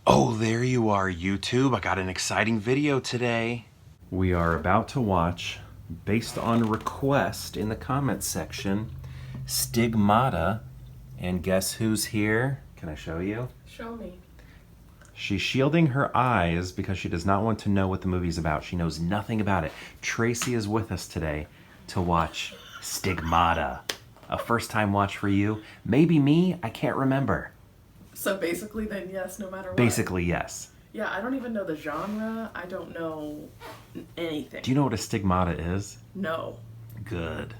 Oh, there you are, YouTube. I got an exciting video today. We are about to watch, based on request in the comments section, Stigmata. And guess who's here? Can I show you? Show me. She's shielding her eyes because she does not want to know what the movie's about. She knows nothing about it. Tracy is with us today to watch Stigmata. A first-time watch for you. Maybe me, I can't remember. So basically then yes, no matter what. Basically, yes. Yeah, I don't even know the genre. I don't know anything. Do you know what a stigmata is? No. Good.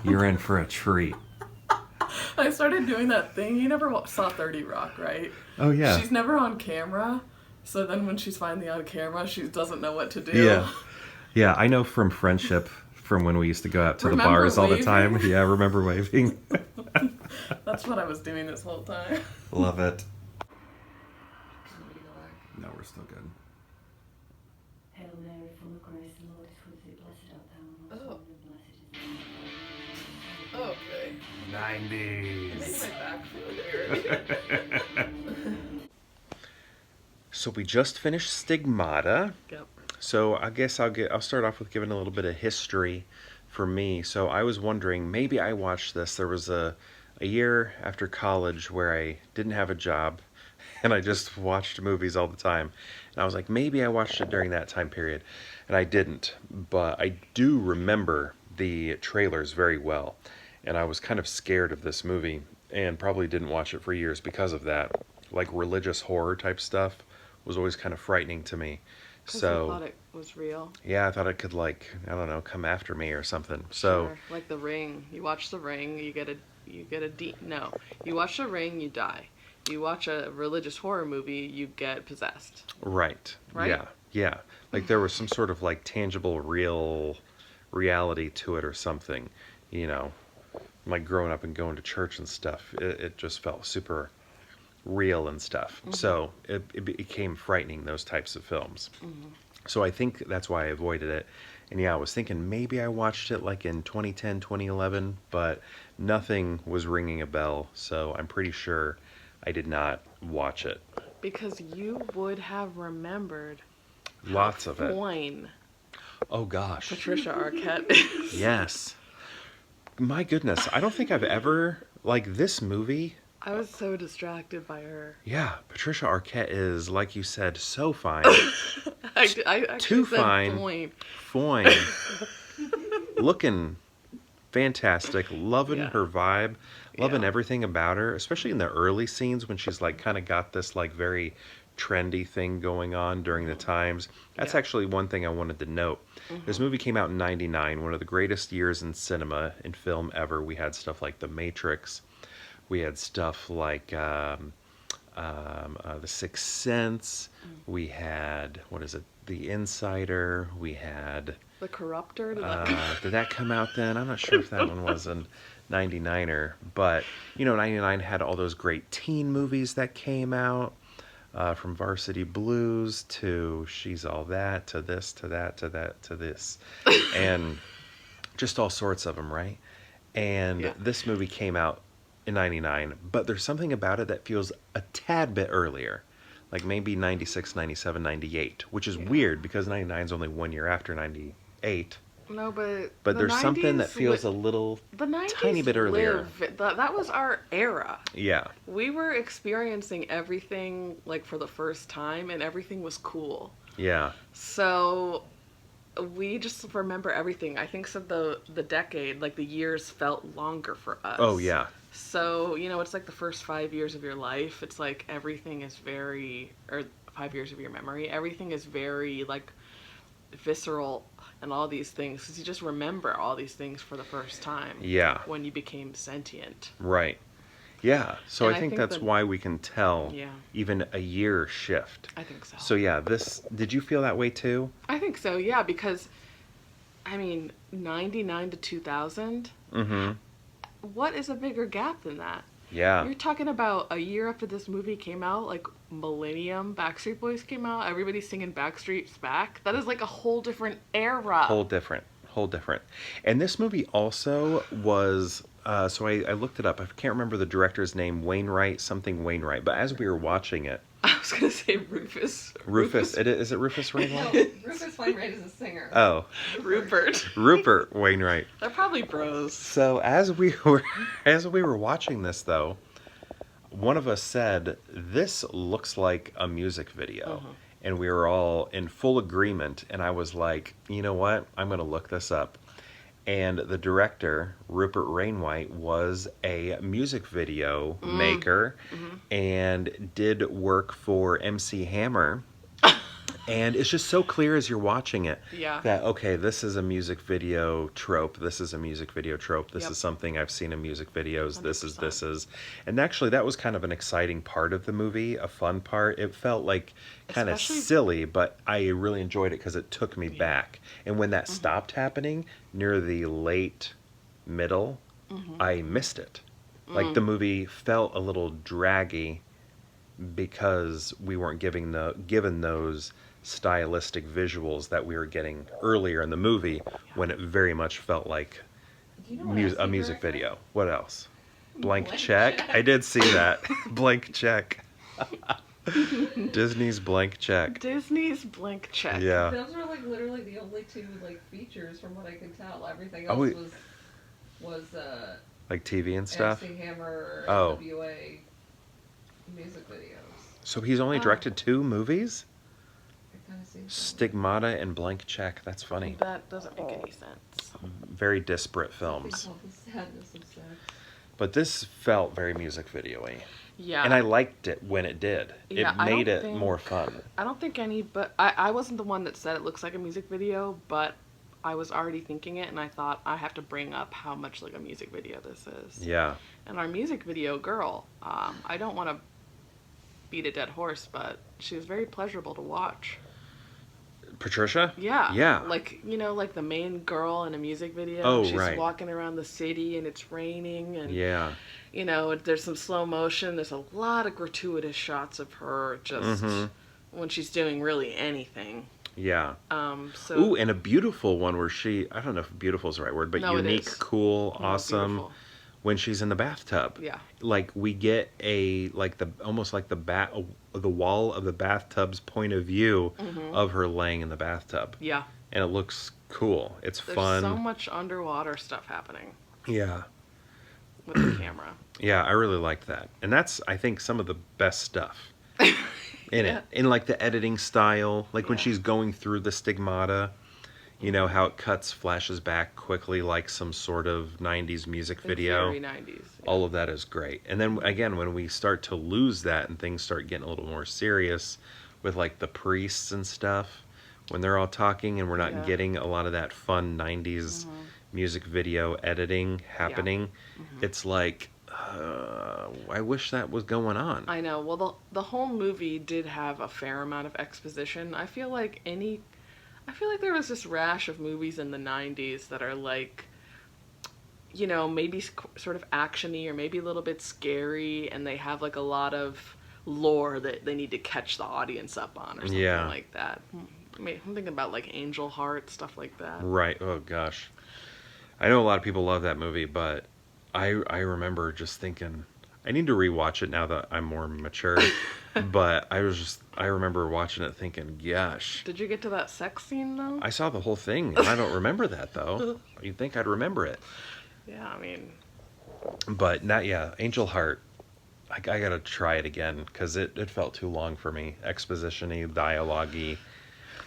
You're in for a treat. I started doing that thing. You never saw 30 Rock, right? Oh, yeah. She's never on camera. So then when she's finally on camera, she doesn't know what to do. Yeah. Yeah, I know from friendship, from when we used to go out to the Remember bars all the waving? time. Yeah, remember waving. That's what I was doing this whole time. Love it. No, we're still good. Hail Mary, full of grace, the Lord is with thee. Blessed art thou amongst women, and blessed is the fruit of thy womb. Okay. It makes my 90s. back feel weird. So we just finished Stigmata. Yep. So I guess I'll start off with giving a little bit of history for me. So I was wondering, maybe I watched this. There was a year after college where I didn't have a job and I just watched movies all the time. And I was like, maybe I watched it during that time period. And I didn't, but I do remember the trailers very well. And I was kind of scared of this movie and probably didn't watch it for years because of that. Like religious horror type stuff was always kind of frightening to me. So you thought it was real? Yeah, I thought it could, like, I don't know, come after me or something. So Sure. Like The Ring. You watch The Ring, you get a no. You watch The Ring, you die. You watch a religious horror movie, you get possessed. Right. Right? Yeah. Yeah. Like there was some sort of like tangible real reality to it or something, you know. Like growing up and going to church and stuff. It just felt super real and stuff. Mm-hmm. So it became frightening, those types of films. Mm-hmm. So I think that's why I avoided it. And yeah, I was thinking maybe I watched it like in 2010, 2011, but nothing was ringing a bell. So I'm pretty sure I did not watch it. Because you would have remembered lots of it. Fine. Oh gosh. Patricia Arquette is. Yes. My goodness, I don't think I've ever, like, this movie. I was so distracted by her. Yeah, Patricia Arquette is, like you said, so fine. I Too said fine. Fine. Looking fantastic. Loving her vibe. Loving everything about her, especially in the early scenes when she's like kind of got this like very trendy thing going on during the times. That's actually one thing I wanted to note. Mm-hmm. This movie came out in 99, one of the greatest years in cinema, in film ever. We had stuff like The Matrix. We had stuff like The Sixth Sense. Mm-hmm. We had, The Insider. We had... The Corruptor. Did that come out then? I'm not sure if that one was in 99er, but you know, 99 had all those great teen movies that came out, from Varsity Blues to She's All That to this to that to that to this, and just all sorts of them, right? And this movie came out in 99, but there's something about it that feels a tad bit earlier, like maybe 96, 97, 98, which is weird because 99 is only 1 year after 98. No, but there's something that feels a little tiny bit earlier. That was our era. Yeah. We were experiencing everything like for the first time, and everything was cool. Yeah. So we just remember everything. I think so the decade, like the years felt longer for us. Oh, yeah. So, you know, it's like the first 5 years of your life. It's like everything is or 5 years of your memory. Everything is very like visceral and all these things, because you just remember all these things for the first time. Yeah. When you became sentient. Right. Yeah. So I think that's why we can tell even a year shift. I think so. So yeah, did you feel that way too? I think so, yeah, because, I mean, 99 to 2000, what is a bigger gap than that? Yeah. You're talking about a year after this movie came out, like Millennium, Backstreet Boys came out, everybody's singing Backstreet's Back. That is like a whole different era. Whole different. And this movie also was, so I looked it up. I can't remember the director's name, something Wainwright. But as we were watching it, I was gonna say Rufus. Rufus. Is it Rufus No, Wainwright? Rufus Wainwright is a singer. Oh, Rupert. Rupert Wainwright. They're probably bros. So as we were watching this though, one of us said, "This looks like a music video." And we were all in full agreement, and I was like, "You know what? I'm going to look this up." And the director, Rupert Wainwright, was a music video maker and did work for MC Hammer. And it's just so clear as you're watching it that, okay, this is a music video trope. This is a music video trope. This is something I've seen in music videos. 100%. This is. And actually, that was kind of an exciting part of the movie, a fun part. It felt like kind of silly, but I really enjoyed it because it took me back. And when that stopped happening near the late middle, I missed it. Like the movie felt a little draggy because we weren't given those stylistic visuals that we were getting earlier in the movie when it very much felt like a music video. What else? Blank check. I did see that. Blank check. Disney's Blank Check. Disney's Blank Check. Yeah. Those were like literally the only two like features from what I could tell. Everything else was like TV and stuff. MC Hammer, Oh. NWA music videos. So he's only directed 2 movies? It kind of seems Stigmata and Blank Check. That's funny. That doesn't make any sense. Very disparate films. the sadness of sex. But this felt very music video-y. Yeah. And I liked it when it did. Yeah, It I made don't it think- more fun. I don't think I wasn't the one that said it looks like a music video, but I was already thinking it, and I thought I have to bring up how much like a music video this is. Yeah. And our music video girl, I don't want to beat a dead horse, but she was very pleasurable to watch. Patricia? Yeah. Yeah. Like, like the main girl in a music video. Oh, She's right. walking around the city and it's raining and, Yeah. there's some slow motion. There's a lot of gratuitous shots of her just when she's doing really anything. Yeah. So. Ooh, and a beautiful one where I don't know if beautiful is the right word, but No, it unique, is. cool, No, awesome. beautiful. When she's in the bathtub. Yeah. Like we get almost like the wall of the bathtub's point of view of her laying in the bathtub. Yeah. And it looks cool. It's There's fun. so much underwater stuff happening Yeah. with the camera. Yeah, I really liked that. And that's, I think, some of the best stuff in it. In like the editing style, like when she's going through the stigmata, how it flashes back quickly like some sort of 90s music video. Very 90s. Yeah. All of that is great. And then again, when we start to lose that and things start getting a little more serious with like the priests and stuff, when they're all talking and we're not getting a lot of that fun 90s music video editing happening, it's like, I wish that was going on. I know. Well, the whole movie did have a fair amount of exposition. I feel like there was this rash of movies in the 90s that are like, maybe sort of actiony or maybe a little bit scary, and they have like a lot of lore that they need to catch the audience up on or something like that. I'm thinking about like Angel Heart, stuff like that. Right. Oh, gosh. I know a lot of people love that movie, but I remember just thinking, I need to rewatch it now that I'm more mature. But I remember watching it thinking, gosh. Did you get to that sex scene though? I saw the whole thing, and I don't remember that though. You'd think I'd remember it. Yeah, I mean. But Angel Heart, I gotta try it again, because it felt too long for me. Exposition-y, dialogue-y.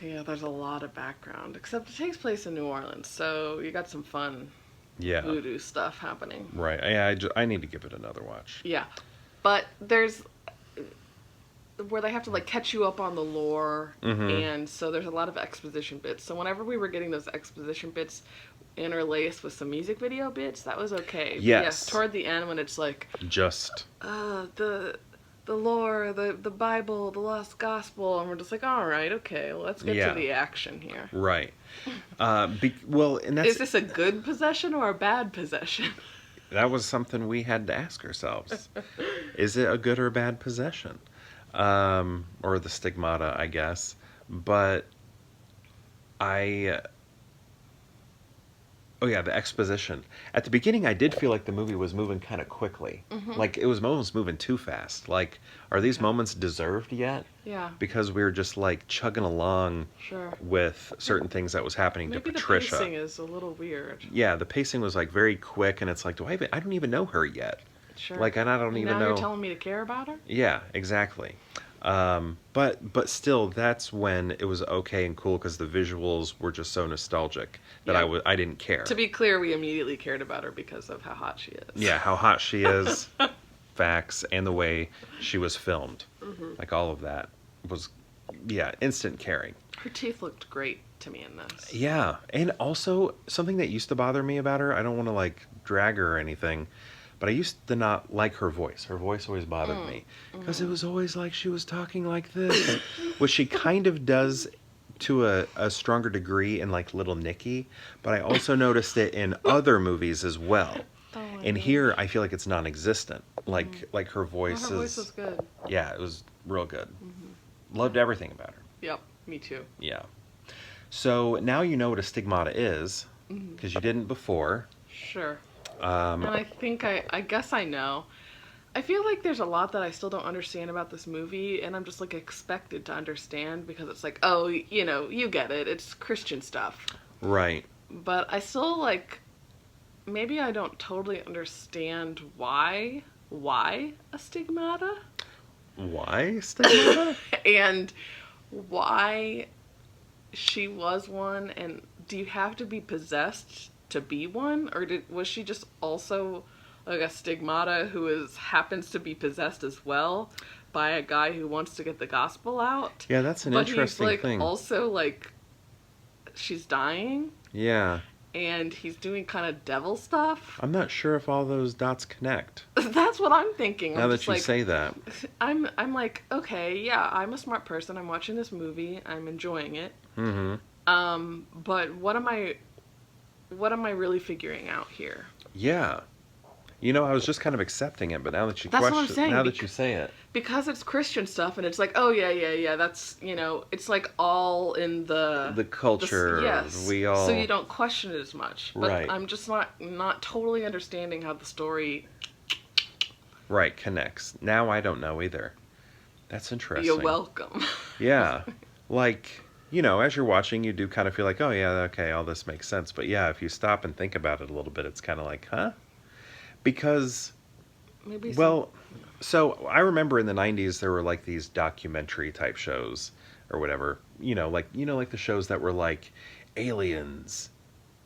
Yeah, there's a lot of background, except it takes place in New Orleans, so you got some fun voodoo stuff happening. Right. I need to give it another watch. Yeah. But there's where they have to like catch you up on the lore, and so there's a lot of exposition bits. So whenever we were getting those exposition bits interlaced with some music video bits, that was okay. Yes. Toward the end when it's like Just the lore, the Bible, the lost gospel, and we're just like, all right, okay, well, let's get to the action here. right. And that's Is this a good possession or a bad possession? that was something we had to ask ourselves. Is it a good or bad possession? Or the stigmata, I guess. But Oh yeah, the exposition. At the beginning, I did feel like the movie was moving kind of quickly. Like it was almost moving too fast. Like, are these moments deserved yet? Yeah. Because we were just like chugging along Sure. with certain things that was happening Maybe to the Patricia. pacing is a little weird. Yeah, the pacing was like very quick, and it's like, I don't even know her yet. Sure. Like, and I don't even now know. you're telling me to care about her? Yeah, exactly. But still, that's when it was okay and cool because the visuals were just so nostalgic that Yeah. I didn't care. To be clear, we immediately cared about her because of how hot she is. Yeah, how hot she is, facts, and the way she was filmed. Like all of that was, yeah, instant caring. Her teeth looked great to me in this. Yeah, and also something that used to bother me about her, I don't want to like drag her or anything, but I used to not like her voice. Her voice always bothered me because it was always like she was talking like this, which she kind of does to a stronger degree in like Little Nicky, but I also noticed it in other movies as well. Oh my And gosh. here I feel like it's non-existent. Like her voice Well, her voice was good. yeah, it was real good. Loved everything about her. Yep, me too. Yeah. So now you know what a stigmata is because you didn't before. Sure. And I think I guess I know. I feel like there's a lot that I still don't understand about this movie, and I'm just like expected to understand because it's like, oh, you know, you get it. It's Christian stuff. Right. But I still like, maybe I don't totally understand why a stigmata Why stigmata? and why she was one, and do you have to be possessed to be one, or was she just also like a stigmata who happens to be possessed as well by a guy who wants to get the gospel out? Yeah, that's an but interesting he's like thing. also like she's dying Yeah. and he's doing kind of devil stuff. I'm not sure if all those dots connect. That's what I'm thinking. Now I'm that just you like, say that. I'm like, okay, yeah, I'm a smart person. I'm watching this movie. I'm enjoying it. But what am I really figuring out here? Yeah. You know, I was just kind of accepting it, but now that you That's what I'm saying, now that you say it. Because it's Christian stuff, and it's like, oh yeah, that's, you know, it's like all in the culture. yes. We all So you don't question it as much. But Right. I'm just not totally understanding how the story. right connects. Now I don't know either. That's interesting. You're welcome. Yeah. Like, you know, as you're watching, you do kind of feel like, oh yeah, okay, all this makes sense. But yeah, if you stop and think about it a little bit, it's kind of like, huh? Because, Maybe. well, so I remember in the 90s there were like these documentary type shows or whatever, like the shows that were like aliens.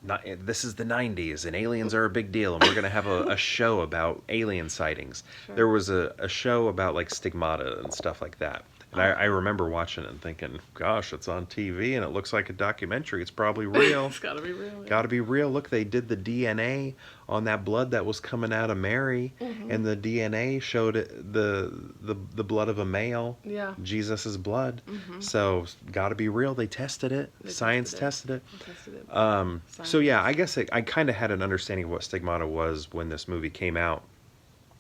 Not, this is the 90s and aliens are a big deal and we're going to have a show about alien sightings. Sure. There was a show about like stigmata and stuff like that. And I remember watching it and thinking, gosh, it's on TV and it looks like a documentary. It's probably real. It's gotta be real. Yeah. Got to be real. Look, they did the DNA on that blood that was coming out of Mary, and the DNA showed the blood of a male. Yeah. Jesus's blood. So, got to be real. They tested it. They Science tested it. tested it. Tested it. So yeah, I guess I kind of had an understanding of what stigmata was when this movie came out,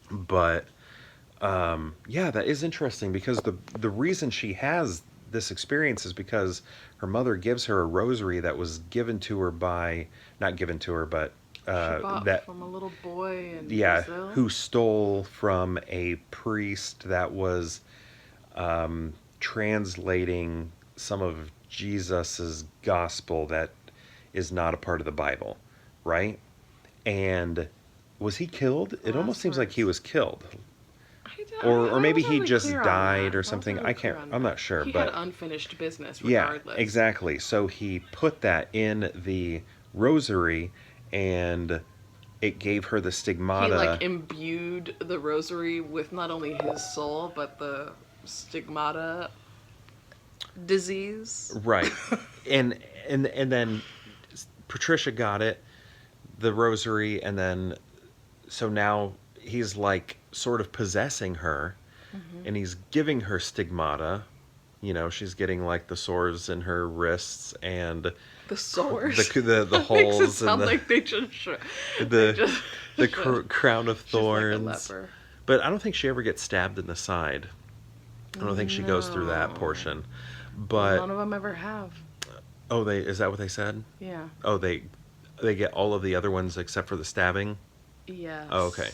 but yeah, that is interesting because the reason she has this experience is because her mother gives her a rosary that was given to her not given to her, but She bought that from a little boy in yeah, Brazil. who stole from a priest that was translating some of Jesus's gospel that is not a part of the Bible, right? And was he killed? It almost seems like he was killed. Or maybe he just died or something. I can't. I'm not sure. He But had unfinished business yeah, regardless. exactly. So he put that in the rosary, and it gave her the stigmata. He like imbued the rosary with not only his soul but the stigmata disease. Right. and then Patricia got it, the rosary, and then so now he's like sort of possessing her, and he's giving her stigmata. She's getting like the sores in her wrists and The sores. the That holes makes it sound and like they just crown of she's like a thorns. leper. But I don't think she ever gets stabbed in the side. I don't think she goes through that portion. But None of them ever have. is that what they said? Yeah. Oh, they They get all of the other ones except for the stabbing? Yes. Oh, okay.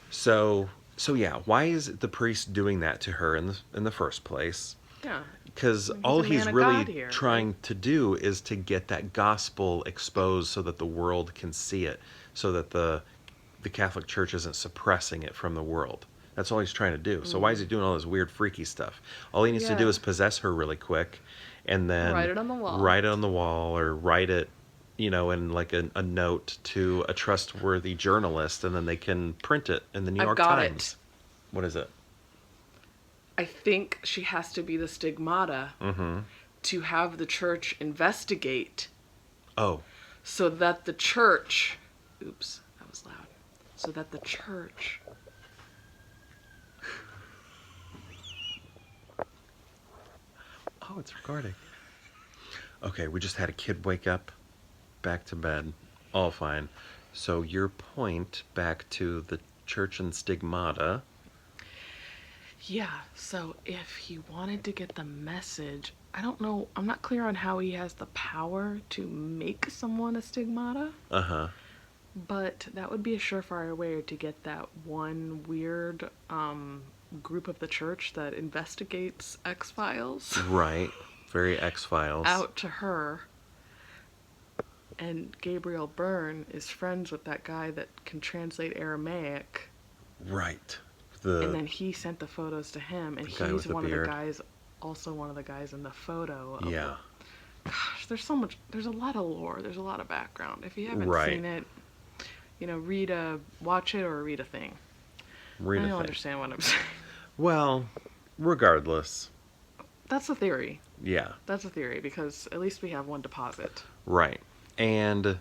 So yeah, why is the priest doing that to her in the first place? Yeah. Because He's all a he's man of really God here, trying right? to do is to get that gospel exposed so that the world can see it, so that the Catholic Church isn't suppressing it from the world. That's all he's trying to do. So why is he doing all this weird, freaky stuff? All he needs to do Yeah. is possess her really quick, and then Write it on the wall. write it on the wall, or write it, in like a note to a trustworthy journalist, and then they can print it in the New I've York got Times. it. What is it? I think she has to be the stigmata to have the church investigate Oh, so that the church. Oops, that was loud. So that the church. oh, it's recording. Okay, we just had a kid wake up, back to bed, all fine. So your point back to the church and stigmata. Yeah, so if he wanted to get the message, I don't know, I'm not clear on how he has the power to make someone a stigmata, Uh-huh. but that would be a surefire way to get that one weird group of the church that investigates X-Files Right. Very X-Files. out to her. And Gabriel Byrne is friends with that guy that can translate Aramaic. Right. And then he sent the photos to him, and guy with he's the one of the beard. guys, also one of the guys in the photo. Of Yeah. Gosh, there's a lot of lore, there's a lot of background. If you haven't Right. seen it, watch it or read a thing. Read I a don't thing. understand what I'm saying. Well, regardless. That's a theory. Yeah. That's a theory, because at least we have one deposit. Right. And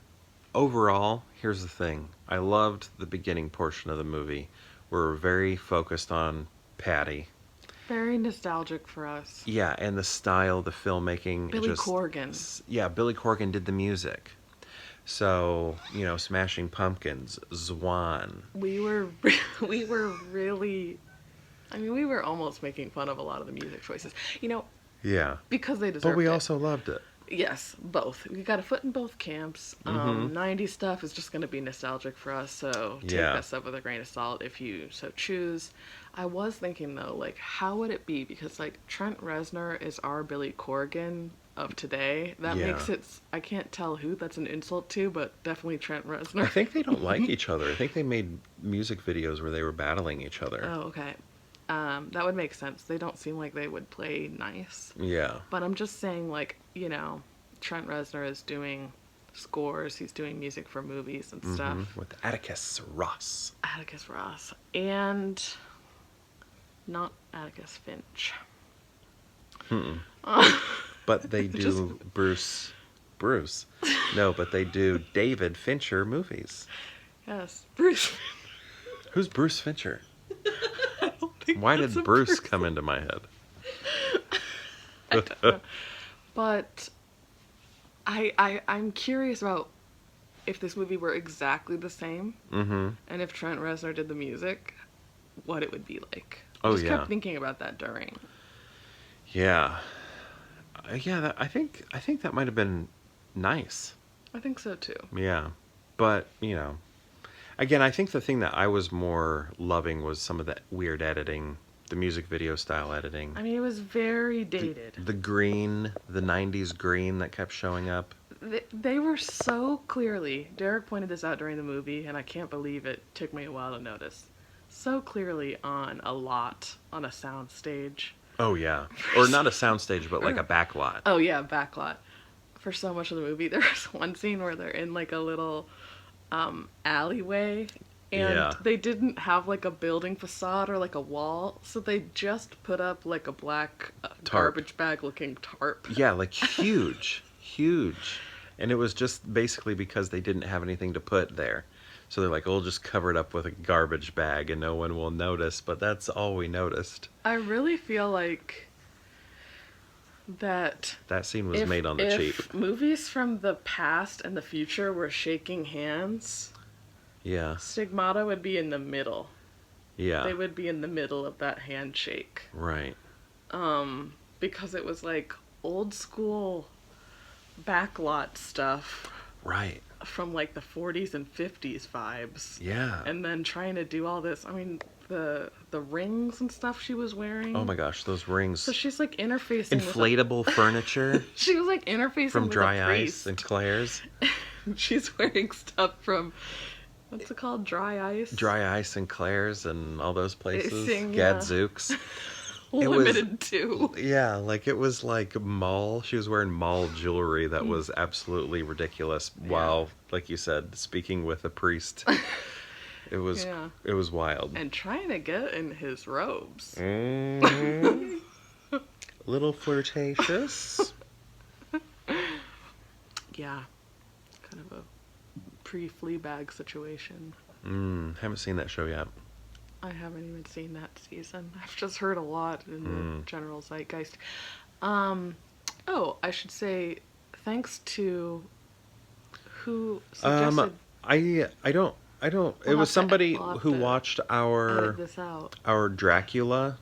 overall, here's the thing. I loved the beginning portion of the movie. We're very focused on Patty. Very nostalgic for us. Yeah, and the style, the filmmaking. Billy Corgan. Yeah, Billy Corgan did the music. So, Smashing Pumpkins, Zwan. We were really, we were almost making fun of a lot of the music choices. Yeah. Because they deserved it. But we also loved it. Yes, both. We got a foot in both camps. 90s stuff is just going to be nostalgic for us, so take Yeah. that stuff with a grain of salt if you so choose. I was thinking, though, how would it be? Because, Trent Reznor is our Billy Corgan of today. That Yeah. makes it... I can't tell who that's an insult to, but definitely Trent Reznor. I think they don't like each other. I think they made music videos where they were battling each other. Oh, okay. That would make sense. They don't seem like they would play nice. Yeah. But I'm just saying, Trent Reznor is doing scores. He's doing music for movies and stuff. With Atticus Ross. Atticus Ross. And not Atticus Finch. But they do Bruce. No, but they do David Fincher movies. Yes, Bruce. Who's Bruce Fincher? I don't think Why that's did a Bruce person. come into my head? I don't know. But I'm curious about if this movie were exactly the same, and if Trent Reznor did the music, what it would be like. Oh, I just yeah. kept thinking about that during. Yeah. I think that might have been nice. I think so too. Yeah. But, again, I think the thing that I was more loving was some of that weird editing, the music video style editing. It was very dated. The green, the 90s green that kept showing up. They were so clearly, Derek pointed this out during the movie, and I can't believe it took me a while to notice, so clearly on a sound stage. Oh, yeah. Or not a soundstage, but like a backlot. Oh yeah, backlot. For so much of the movie, there was one scene where they're in a little alleyway, and Yeah. they didn't have a building facade or a wall, so they just put up a black garbage bag looking tarp. Yeah, huge. Huge. And it was just basically because they didn't have anything to put there. So they're like, we'll just cover it up with a garbage bag and no one will notice, but that's all we noticed. I really feel like that scene was made on the cheap. if movies from the past and the future were shaking hands, Yeah. Stigmata would be in the middle. Yeah. They would be in the middle of that handshake. Right. Because it was old school backlot stuff. Right. from like the 40s and 50s vibes. Yeah. And then trying to do all this. I mean, the rings and stuff she was wearing. Oh my gosh, those rings. So she's like interfacing Inflatable furniture she was like interfacing from with Dry a Ice priest. and Claire's. She's wearing stuff from, what's it called? Dry Ice? Dry Ice and Claire's and all those places. Sing, yeah. Gadzooks. Limited to. Yeah, like it was like mall. She was wearing mall jewelry that was absolutely ridiculous. While, like you said, speaking with a priest. It was it was wild. And trying to get in his robes. Mm-hmm. Little flirtatious. Yeah. Kind of a pre-Fleabag situation. Haven't seen that show yet. I haven't even seen that season. I've just heard a lot in the general zeitgeist. Oh, I should say thanks to who suggested. I don't. We'll it was have somebody we'll have who to watched edit this out. our Dracula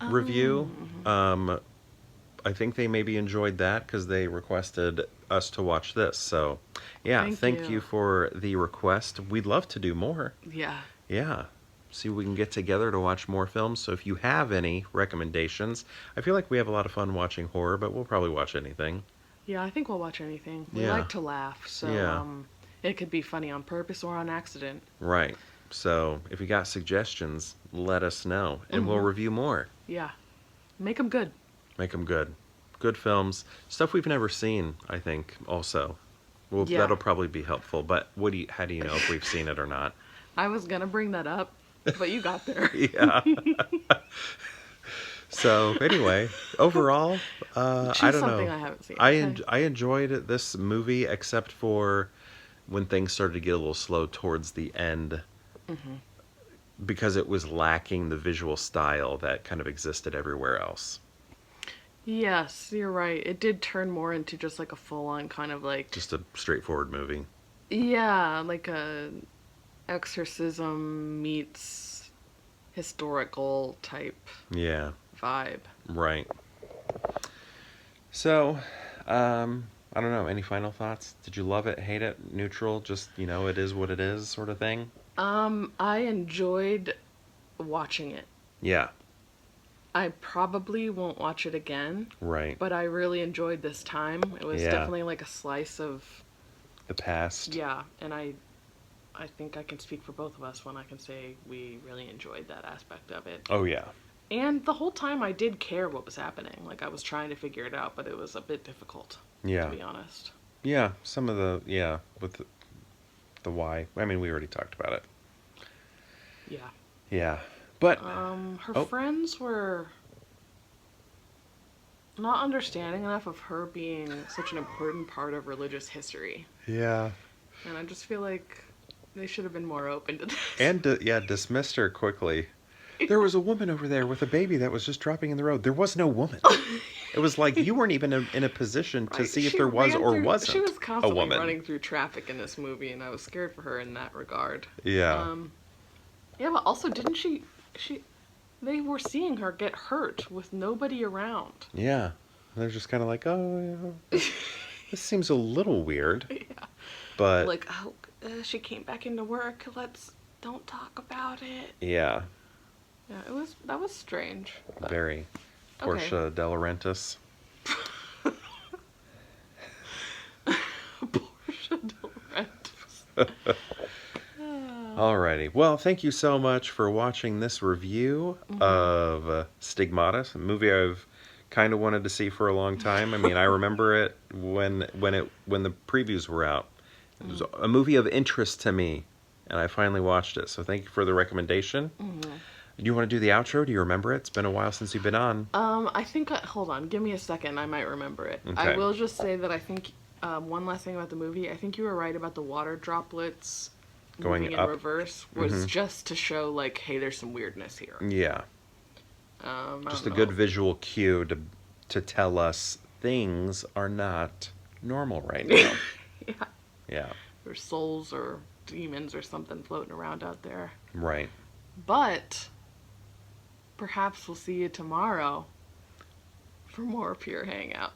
review. I think they maybe enjoyed that because they requested us to watch this. So, yeah, thank you for the request. We'd love to do more. Yeah. Yeah. See if we can get together to watch more films. So if you have any recommendations, I feel like we have a lot of fun watching horror, but we'll probably watch anything. Yeah, I think we'll watch anything. We Yeah. like to laugh, so it could be funny on purpose or on accident. Right. So if you got suggestions, let us know, and we'll review more. Yeah. Make them good. Make them good. Good films. Stuff we've never seen, I think, also. Well, that'll probably be helpful, but how do you know if we've seen it or not? I was going to bring that up, but you got there. Yeah. So, anyway, overall, I don't know. I haven't seen. I enjoyed this movie, except for when things started to get a little slow towards the end. Because it was lacking the visual style that kind of existed everywhere else. Yes, you're right. It did turn more into just like a full-on kind of like... Just a straightforward movie. Yeah, like a exorcism meets historical type vibe. Right. So, I don't know. Any final thoughts? Did you love it, hate it, neutral? Just, it is what it is sort of thing? I enjoyed watching it. Yeah. I probably won't watch it again. Right. But I really enjoyed this time. It was definitely like a slice of the past. Yeah, and I think I can speak for both of us when I can say we really enjoyed that aspect of it. Oh, yeah. And the whole time I did care what was happening. Like, I was trying to figure it out, but it was a bit difficult, to be honest. Yeah, some of the, with the why. I mean, we already talked about it. Yeah. Yeah. But her friends were not understanding enough of her being such an important part of religious history. Yeah. And I just feel like they should have been more open to this. And dismissed her quickly. There was a woman over there with a baby that was just dropping in the road. There was no woman. It was like you weren't even in a position to see if there was or wasn't a woman. She was constantly running through traffic in this movie, and I was scared for her in that regard. Yeah. Yeah, but also didn't they were seeing her get hurt with nobody around. Yeah. They're just kind of like, oh, yeah, this seems a little weird. Yeah. But like, she came back into work. Don't talk about it. Yeah. Yeah, that was strange. But... Very. Portia De Laurentiis. Portia De Laurentiis. Alrighty. Well, thank you so much for watching this review of Stigmata, a movie I've kind of wanted to see for a long time. I mean, I remember it when the previews were out. It was a movie of interest to me, and I finally watched it. So thank you for the recommendation. Do you want to do the outro? Do you remember it? It's been a while since you've been on. I think... hold on. Give me a second. I might remember it. Okay. I will just say that I think... one last thing about the movie. I think you were right about the water droplets going moving in reverse. Was just to show, like, hey, there's some weirdness here. Yeah. Just a good visual cue to tell us things are not normal right now. Yeah. Yeah. There's souls or demons or something floating around out there. Right. But... perhaps we'll see you tomorrow for more Pure Hangout.